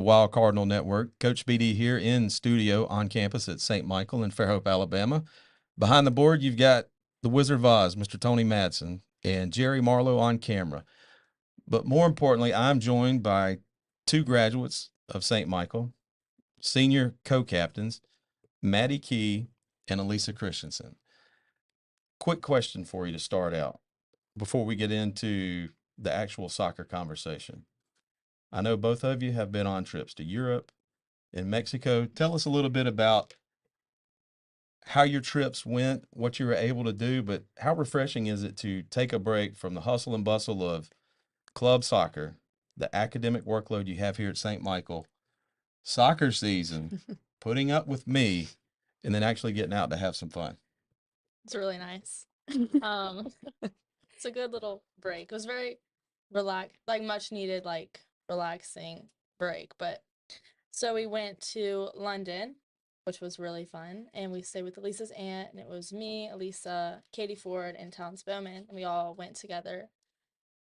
Wild Cardinal Network. Coach BD here in studio on campus at St. Michael in Fairhope, Alabama. Behind the board, you've got the Wizard of Oz, Mr. Tony Madsen, and Jerry Marlowe on camera. But more importantly, I'm joined by two graduates of St. Michael, senior co-captains, Maddie Key and Elisa Christensen. Quick question for you to start out before we get into the actual soccer conversation. I know both of you have been on trips to Europe and Mexico. Tell us a little bit about how your trips went, what you were able to do, but how refreshing is it to take a break from the hustle and bustle of club soccer, the academic workload you have here at St. Michael, soccer season, putting up with me, and then actually getting out to have some fun? It's really nice. Um, it's a good little break. It was very much needed, relaxing break. But so we went to London, which was really fun, and we stayed with Elisa's aunt, and it was me, Elisa, Katie Ford, and Talents Bowman, and we all went together.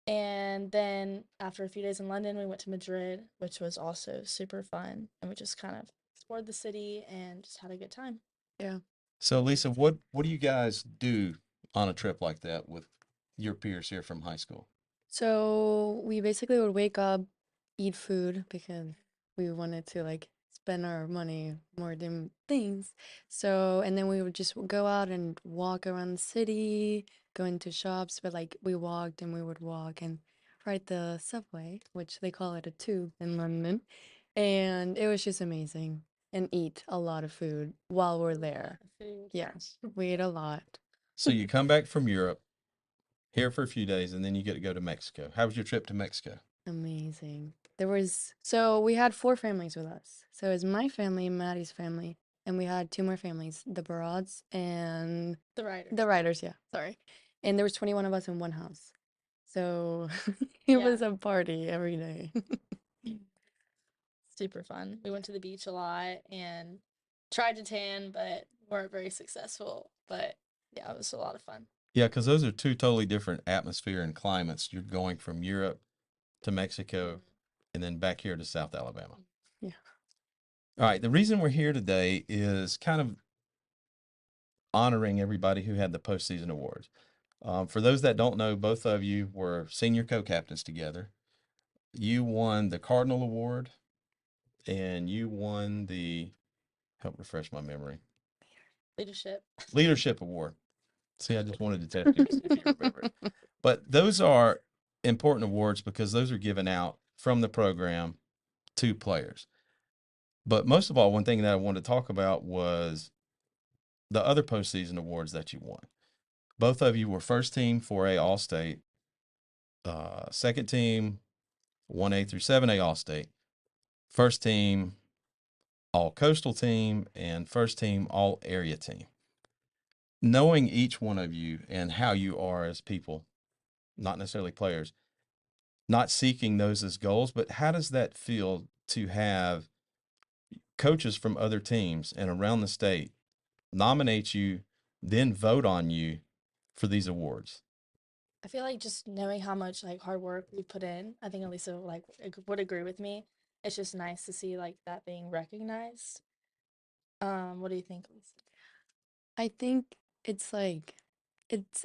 And then after a few days in London, we went to Madrid, which was also super fun, and we just kind of explored the city and just had a good time. Yeah. So, Lisa, what do you guys do on a trip like that with your peers here from high school? So we basically would wake up, eat food because we wanted to spend our money more than things. So, and then we would just go out and walk around the city, go into shops, but we walked and we would walk and ride the subway, which they call it a tube in London. And it was just amazing. And eat a lot of food while we're there. Food. Yes, we ate a lot. So you come back from Europe, here for a few days, and then you get to go to Mexico. How was your trip to Mexico? Amazing. So we had four families with us. So it was my family, Maddie's family, and we had two more families, the Barods and The writers. the Riders, yeah, sorry. And there was 21 of us in one house. So it was a party every day. Super fun. We went to the beach a lot and tried to tan, but weren't very successful. But yeah, it was a lot of fun. Yeah, because those are two totally different atmosphere and climates. You're going from Europe to Mexico and then back here to South Alabama. Yeah. All right. The reason we're here today is kind of honoring everybody who had the postseason awards. For those that don't know, both of you were senior co-captains together. You won the Cardinal Award and you won the, help refresh my memory, Leadership Award. See, I just wanted to test you to see if you remember it. But those are important awards because those are given out from the program to players. But most of all, one thing that I wanted to talk about was the other postseason awards that you won. Both of you were first team 4A All-State, second team 1A through 7A All-State, first team All-Coastal team, and first team All-Area team. Knowing each one of you and how you are as people, not necessarily players, not seeking those as goals, but how does that feel to have coaches from other teams and around the state nominate you, then vote on you for these awards? I feel like just knowing how much hard work we put in, I think Elisa would agree with me. It's just nice to see that being recognized. What do you think, Elisa? I think it's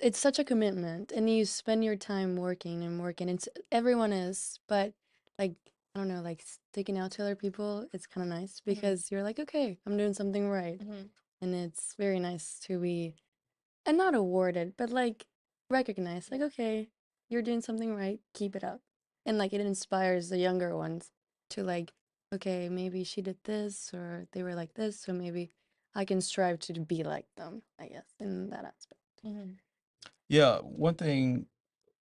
it's such a commitment and you spend your time working and working. It's everyone is, but I don't know, sticking out to other people, it's kind of nice because you're like, okay, I'm doing something right. And it's very nice to be, and not awarded, but recognized, okay, you're doing something right, keep it up. And it inspires the younger ones to okay, maybe she did this or they were like this, so maybe I can strive to be like them, I guess, in that aspect. Yeah, one thing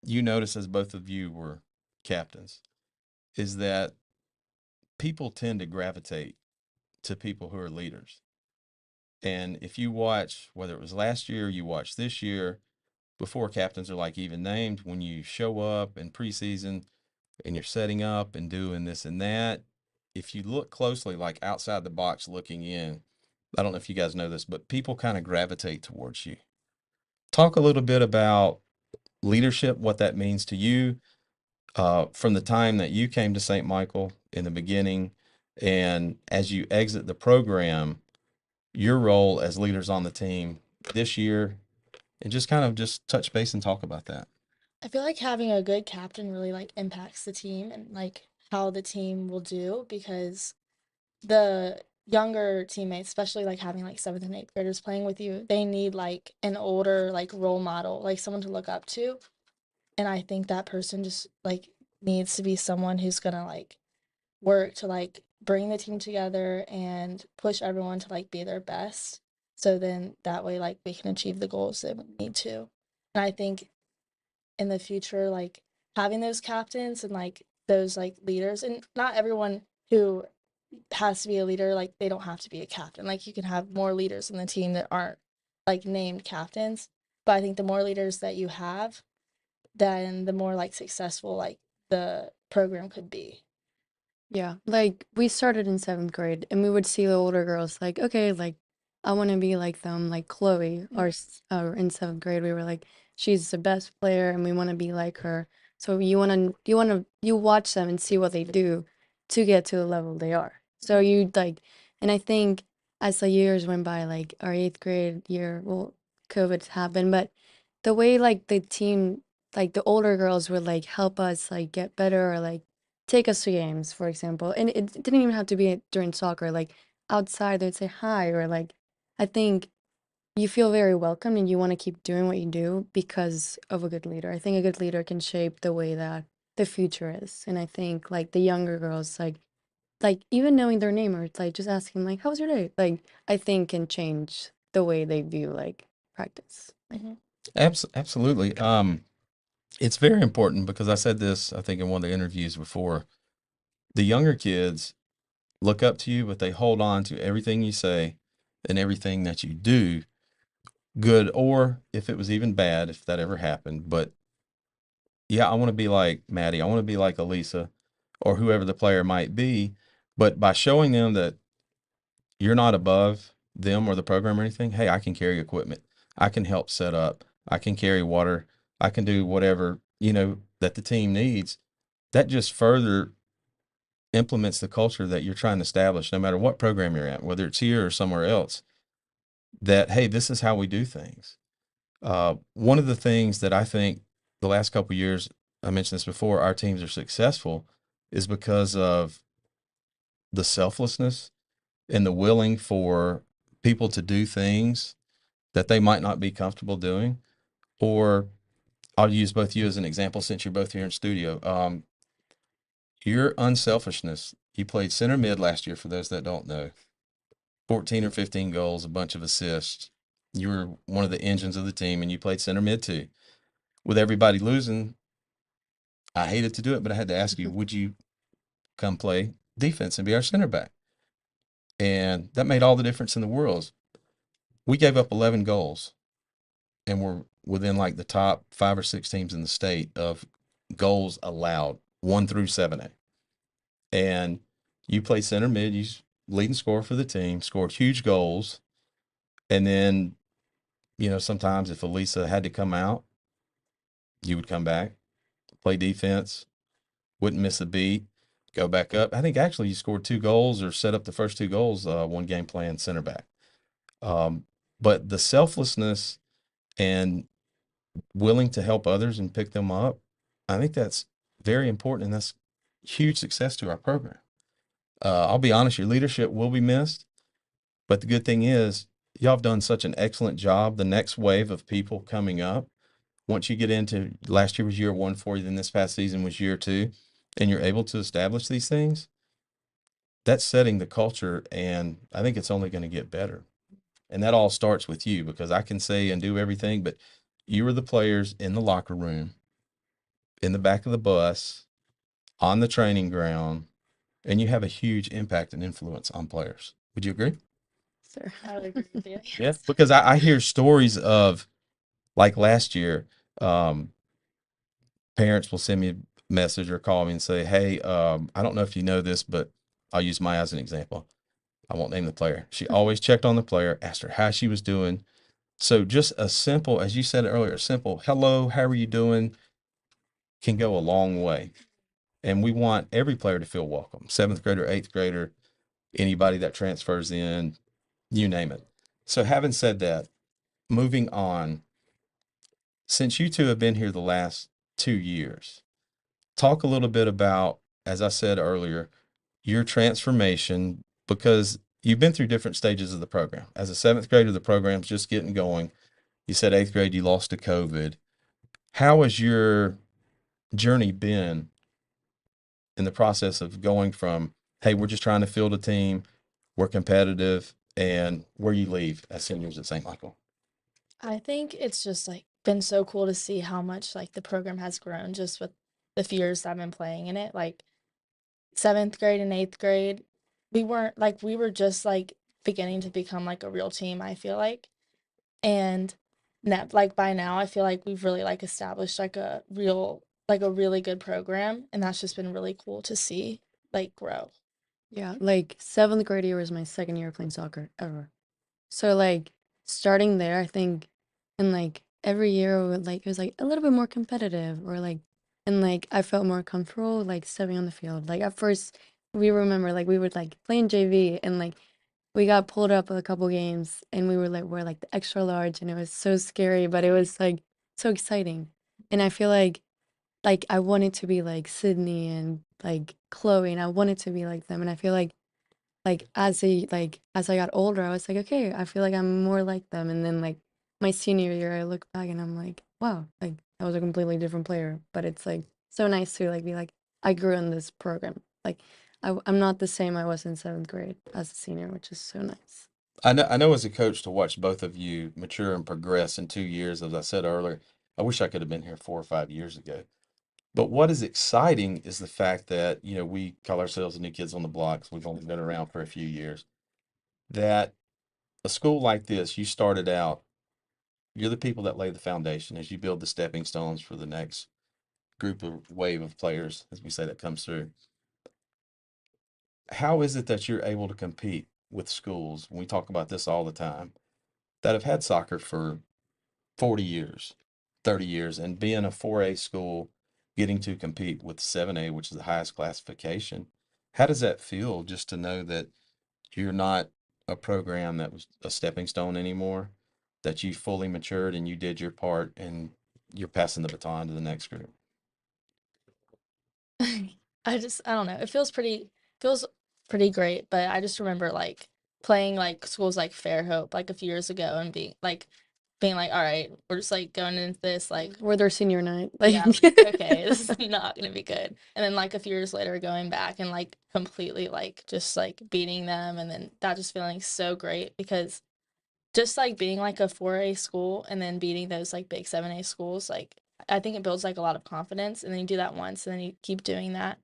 you notice as both of you were captains is that people tend to gravitate to people who are leaders. And if you watch, whether it was last year or you watch this year, before captains are even named, when you show up in preseason and you're setting up and doing this and that, if you look closely, outside the box looking in, I don't know if you guys know this, but people kind of gravitate towards you. Talk a little bit about leadership, what that means to you, from the time that you came to St. Michael in the beginning And as you exit the program, your role as leaders on the team this year, and just kind of just touch base and talk about that. I feel like having a good captain really like impacts the team and like how the team will do because the younger teammates, especially like having like seventh and eighth graders playing with you, they need like an older like role model, like someone to look up to. And I think that person just like needs to be someone who's gonna like work to like bring the team together and push everyone to like be their best. So then that way like we can achieve the goals that we need to. And I think in the future, like having those captains and like those like leaders, and not everyone who has to be a leader, like they don't have to be a captain. Like you can have more leaders in the team that aren't like named captains. But I think the more leaders that you have, then the more like successful like the program could be. Yeah, like we started in seventh grade and we would see the older girls like, okay, like I want to be like them, like Chloe, or in seventh grade we were like, she's the best player and we want to be like her. So you watch them and see what they do to get to the level they are. So you like, and I think as the years went by, like our eighth grade year, well, COVID happened, but the way like the team, like the older girls would like help us like get better or like take us to games, for example. And it didn't even have to be during soccer. Like outside, they'd say hi, or like, I think you feel very welcome and you want to keep doing what you do because of a good leader. I think a good leader can shape the way that the future is. And I think like the younger girls, like even knowing their name or like just asking like, "How was your day?" Like I think can change the way they view like practice. Mm-hmm. Absolutely. It's very important because I said this, I think, in one of the interviews before. The younger kids look up to you, but they hold on to everything you say and everything that you do, good or if it was even bad, if that ever happened. But yeah, I want to be like Maddie. I want to be like Elisa or whoever the player might be. But by showing them that you're not above them or the program or anything, hey, I can carry equipment. I can help set up. I can carry water. I can do whatever, that the team needs. That just further implements the culture that you're trying to establish, no matter what program you're at, whether it's here or somewhere else, that, hey, this is how we do things. One of the things that I think the last couple of years, I mentioned this before, our teams are successful is because of the selflessness and the willing for people to do things that they might not be comfortable doing. Or I'll use both you as an example since you're both here in studio. Your unselfishness. You played center mid last year, for those that don't know. 14 or 15 goals, a bunch of assists. You were one of the engines of the team, and you played center mid too. With everybody losing, I hated to do it, but I had to ask you, would you come play defense and be our center back? And that made all the difference in the world. We gave up 11 goals, and we're within like the top 5 or 6 teams in the state of goals allowed, 1 through 7A. And you play center mid, you leading scorer for the team, scored huge goals. And then, sometimes if Elisa had to come out, you would come back, play defense, wouldn't miss a beat, go back up. I think actually you scored 2 goals or set up the first 2 goals one game playing center back. But the selflessness and willing to help others and pick them up, I think that's very important, and that's huge success to our program. I'll be honest, your leadership will be missed, but the good thing is y'all have done such an excellent job. The next wave of people coming up, once you get into last year was year 1 for you, then this past season was year 2, and you're able to establish these things, that's setting the culture, and I think it's only going to get better. And that all starts with you, because I can say and do everything, but you are the players in the locker room, in the back of the bus, on the training ground, and you have a huge impact and influence on players. Would you agree? Sir. I would agree with you. Yeah. Because I hear stories of, like last year, parents will send me a message or call me and say, hey, I don't know if you know this, but I'll use Maya as an example. I won't name the player. She always checked on the player, asked her how she was doing. So just a simple, as you said earlier, simple, hello, how are you doing, can go a long way. And we want every player to feel welcome, 7th grader, 8th grader. anybody that transfers in, you name it. So having said that, moving on, since you two have been here the last 2 years, talk a little bit about, as I said earlier, your transformation, because you've been through different stages of the program. As a seventh grader, the program's just getting going. You said eighth grade, you lost to COVID. How has your journey been in the process of going from, hey, we're just trying to field a team, we're competitive, and where you leave as seniors at St. Michael? I think it's just like been so cool to see how much like the program has grown just with the few years I've been playing in it. Like seventh grade and eighth grade, we were just like beginning to become like a real team, I feel like. And now, like by now, I feel like we've really like established like a really good program, and that's just been really cool to see like grow. Yeah, like seventh grade year was my second year playing soccer ever. So like starting there, I think, and like every year it was like a little bit more competitive, or like, and like I felt more comfortable like stepping on the field. Like at first, we remember like we would like play in JV, and like we got pulled up a couple games, and we're like the extra large, and it was so scary, but it was like so exciting. And I feel like I wanted to be like Sydney and like Chloe, and I wanted to be like them, and I feel like as I got older, I was like, okay, I feel like I'm more like them. And then like my senior year, I look back and I'm like, wow, like I was a completely different player. But it's like so nice to like be like, I grew in this program. Like I'm not the same I was in seventh grade as a senior, which is so nice. I know as a coach, to watch both of you mature and progress in 2 years, as I said earlier, I wish I could have been here 4 or 5 years ago. But what is exciting is the fact that, we call ourselves the new kids on the blocks. We've only been around for a few years. That a school like this, you started out, you're the people that lay the foundation as you build the stepping stones for the next group of wave of players, as we say, that comes through. How is it that you're able to compete with schools, when we talk about this all the time, that have had soccer for 40 years, 30 years, and being a 4A school, getting to compete with 7A, which is the highest classification? How does that feel, just to know that you're not a program that was a stepping stone anymore, that you fully matured and you did your part and you're passing the baton to the next group? I don't know. It feels pretty great, but I just remember like playing like schools like Fairhope like a few years ago and being like, all right, we're just like going into this like We're their senior night. Like yeah, like, okay, this is not gonna be good. And then like a few years later going back and like completely like just like beating them, and then that just feeling so great because just like being like a 4A school and then beating those like big 7A schools, like I think it builds like a lot of confidence, and then you do that once and then you keep doing that,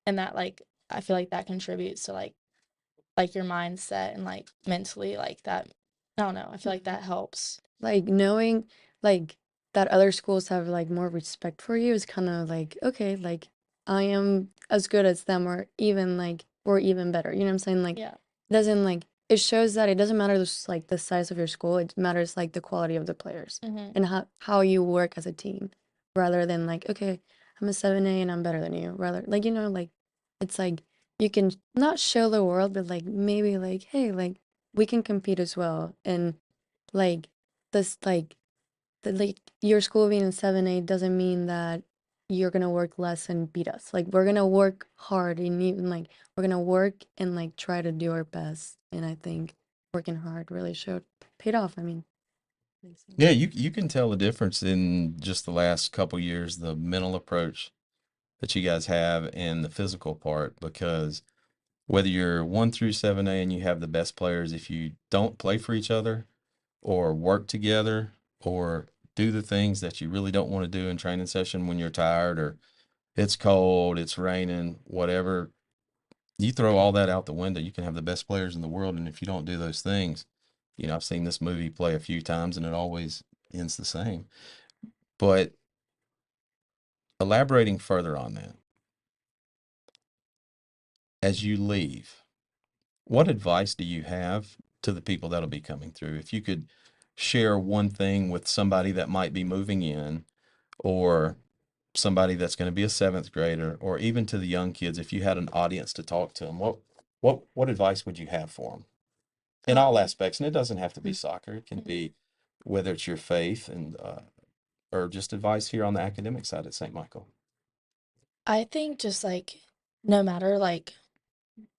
and that like I feel like that contributes to like your mindset and like mentally like that. I don't know. I feel like that helps. like knowing like that other schools have like more respect for you is kind of like, okay, like I am as good as them, or even like or even better, you know what I'm saying? Like Yeah. doesn't like it shows that it doesn't matter like the size of your school, it matters like the quality of the players Mm-hmm. and how you work as a team, rather than like, okay, I'm a 7A and I'm better than you, rather like, like it's like you can not show the world, but like maybe like, hey, like we can compete as well. And like this like your school being in 7A doesn't mean that you're gonna work less and beat us. Like we're gonna work hard, and even like we're gonna work and like try to do our best. And I think working hard really paid off. I mean, makes sense. Yeah, you can tell the difference in just the last couple years, the mental approach that you guys have and the physical part, because whether you're 1 through 7A and you have the best players, if you don't play for each other or work together or do the things that you really don't want to do in training session when you're tired or it's cold, it's raining, whatever, you throw all that out the window. You can have the best players in the world, and if you don't do those things, I've seen this movie play a few times and it always ends the same. But elaborating further on that, as you leave, what advice do you have to the people that'll be coming through? If you could share one thing with somebody that might be moving in, or somebody that's going to be a seventh grader, or even to the young kids, if you had an audience to talk to them, what advice would you have for them in all Um, aspects? And it doesn't have to be Mm. soccer. It can Mhm. be whether it's your faith and or just advice here on the academic side at St. Michael. I think just like no matter like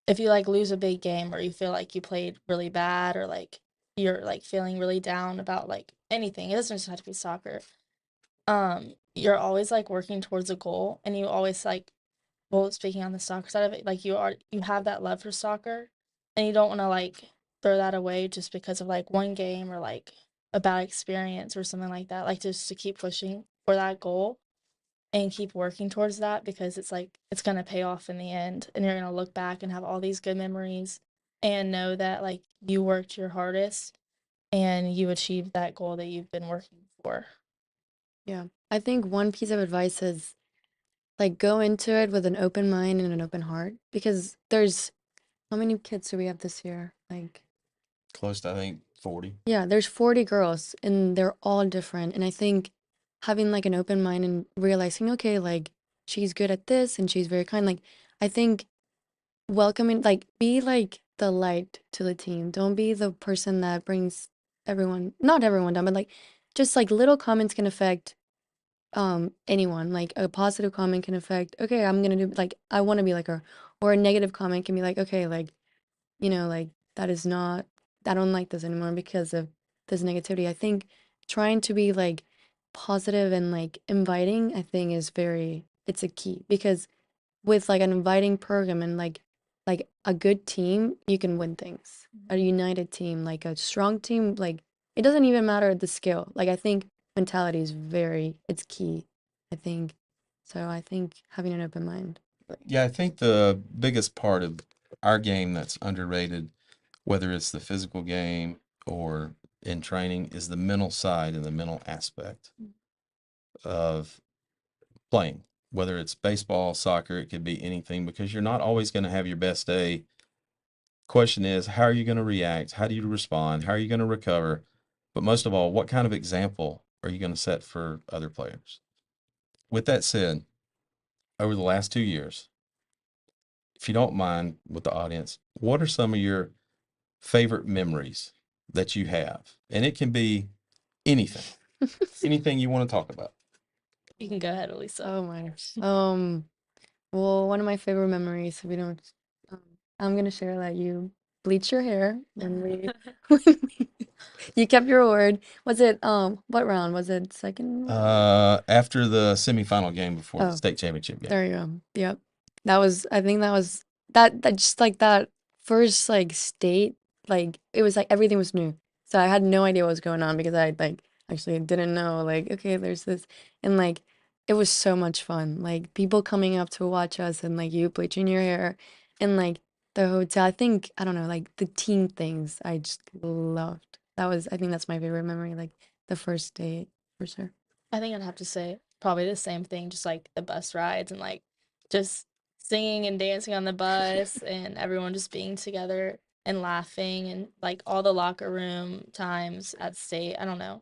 if you like lose a big game or you feel like you played really bad or like you're like feeling really down about like anything, it doesn't just have to be soccer. You're always like working towards a goal and you always like well, speaking on the soccer side of it, like you have that love for soccer and you don't want to like throw that away just because of like one game or like a bad experience or something like that. Like just to keep pushing for that goal and keep working towards that because it's like it's going to pay off in the end and you're going to look back and have all these good memories and know that like you worked your hardest and you achieved that goal that you've been working for. Yeah. I think one piece of advice is like go into it with an open mind and an open heart because there's how many kids do we have this year? Like, Close to, I think, 40. yeah, there's 40 girls and they're all different. And I think having like an open mind and realizing, okay, like she's good at this and she's very kind. Like, I think welcoming, like, be like the light to the team. Don't be the person that brings everyone, not everyone down, but like just like little comments can affect anyone. Like a positive comment can affect, okay, I'm gonna do like I want to be like her, or a negative comment can be like, okay, like like that is not, I don't like this anymore because of this negativity. I think trying to be like positive and like inviting, I think is it's a key because with like an inviting program and like a good team, you can win things. A united team, like a strong team, like it doesn't even matter the skill. Like I think mentality is it's key. I think so. I think having an open mind. Yeah, I think the biggest part of our game that's underrated, whether it's the physical game or in training, is the mental side and the mental aspect of playing. Whether it's baseball, soccer, it could be anything because you're not always going to have your best day. Question is, how are you going to react? How do you respond? How are you going to recover? But most of all, what kind of example are you going to set for other players? With that said, over the last 2 years, if you don't mind with the audience, what are some of your favorite memories that you have? And it can be anything, anything you want to talk about. You can go ahead, Elisa. Oh my gosh. Well, one of my favorite memories, if we don't, um, I'm gonna share that you bleached your hair when you kept your word. Was it, what round? Was it second round? After the semifinal game before the Oh, state championship game. there you go. Yep. I think that was, that just like that first like state, like it was like everything was new. So I had no idea what was going on because I like actually didn't know like, okay, there's this, and like it was so much fun. Like people coming up to watch us and like you bleaching your hair and like the hotel. I think I don't know, like the team things I just loved. I think that's my favorite memory, like the first date for sure. I think I'd have to say probably the same thing, just like the bus rides and like just singing and dancing on the bus and everyone just being together and laughing and like all the locker room times at state. I don't know.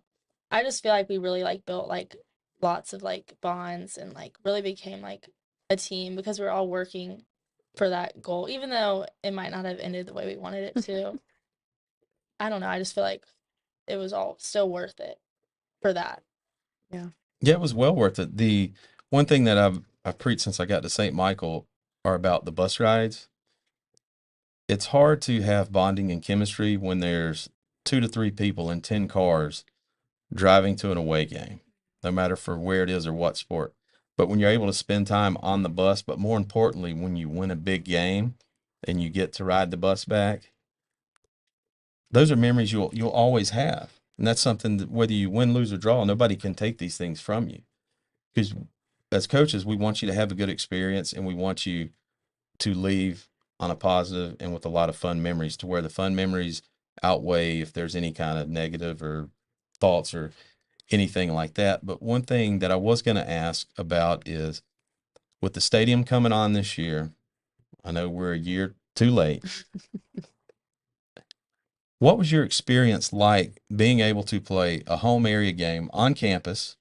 I just feel like we really like built like lots of like bonds and like really became like a team because we're all working for that goal, even though it might not have ended the way we wanted it to. I don't know. I just feel like it was all still worth it for that. Yeah. Yeah, it was well worth it. The one thing that I've preached since I got to St. Michael are about the bus rides. It's hard to have bonding and chemistry when there's 2 to 3 people in 10 cars driving to an away game, no matter for where it is or what sport. But when you're able to spend time on the bus, but more importantly, when you win a big game and you get to ride the bus back, those are memories you'll always have. And that's something that whether you win, lose, or draw, nobody can take these things from you. Because as coaches, we want you to have a good experience and we want you to leave on a positive and with a lot of fun memories to where the fun memories outweigh if there's any kind of negative or thoughts or anything like that. But one thing that I was going to ask about is with the stadium coming on this year, I know we're a year too late. What was your experience like being able to play a home area game on campus,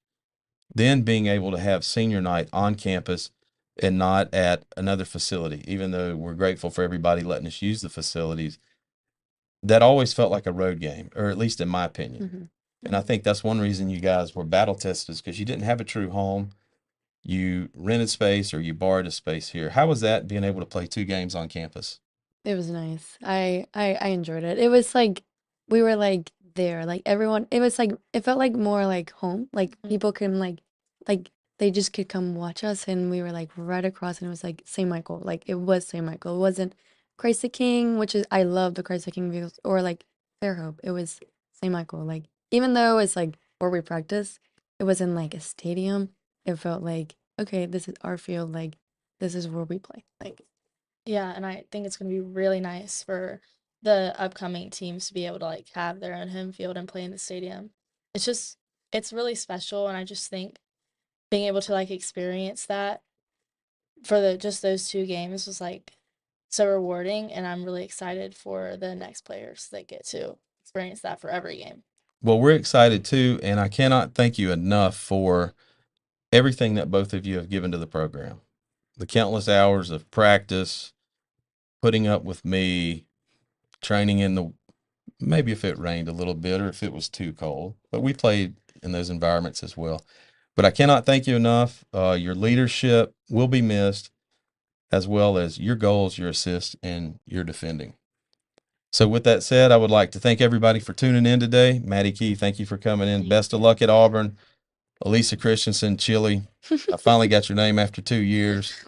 then being able to have senior night on campus and not at another facility, even though we're grateful for everybody letting us use the facilities. That always felt like a road game, or at least in my opinion. Mm-hmm. And I think that's one reason you guys were battle tested, is because you didn't have a true home. You rented space or you borrowed a space here. How was that, being able to play 2 games on campus? It was nice. I enjoyed it. It was like we were like there, like everyone. It was like it felt like more like home. Like Mm. people can like they just could come watch us, and we were like right across, and it was like St. Michael. Like it was St. Michael. It wasn't Christ the King, which is I love the Christ the King views, or like Fairhope. It was St. Michael. Like even though it's like where we practice, it wasn't like a stadium. It felt like okay, this is our field. Like this is where we play. Like Yeah, and I think it's going to be really nice for the upcoming teams to be able to like have their own home field and play in the stadium. It's just it's really special, and I just think being able to like experience that for the just those 2 games was like so rewarding, and I'm really excited for the next players that get to experience that for every game. Well, we're excited too, and I cannot thank you enough for everything that both of you have given to the program. The countless hours of practice, putting up with me, training in the, maybe if it rained a little bit or if it was too cold, but we played in those environments as well. But I cannot thank you enough. Your leadership will be missed, as well as your goals, your assists, and your defending. So with that said, I would like to thank everybody for tuning in today. Maddie Key, thank you for coming in. Thank Best of you. luck at Auburn. Elisa Christensen, Chile. I finally got your name after 2 years.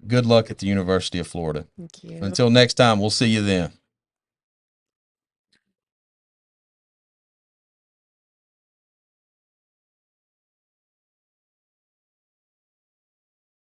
Good luck at the University of Florida. thank you. Until next time, we'll see you then.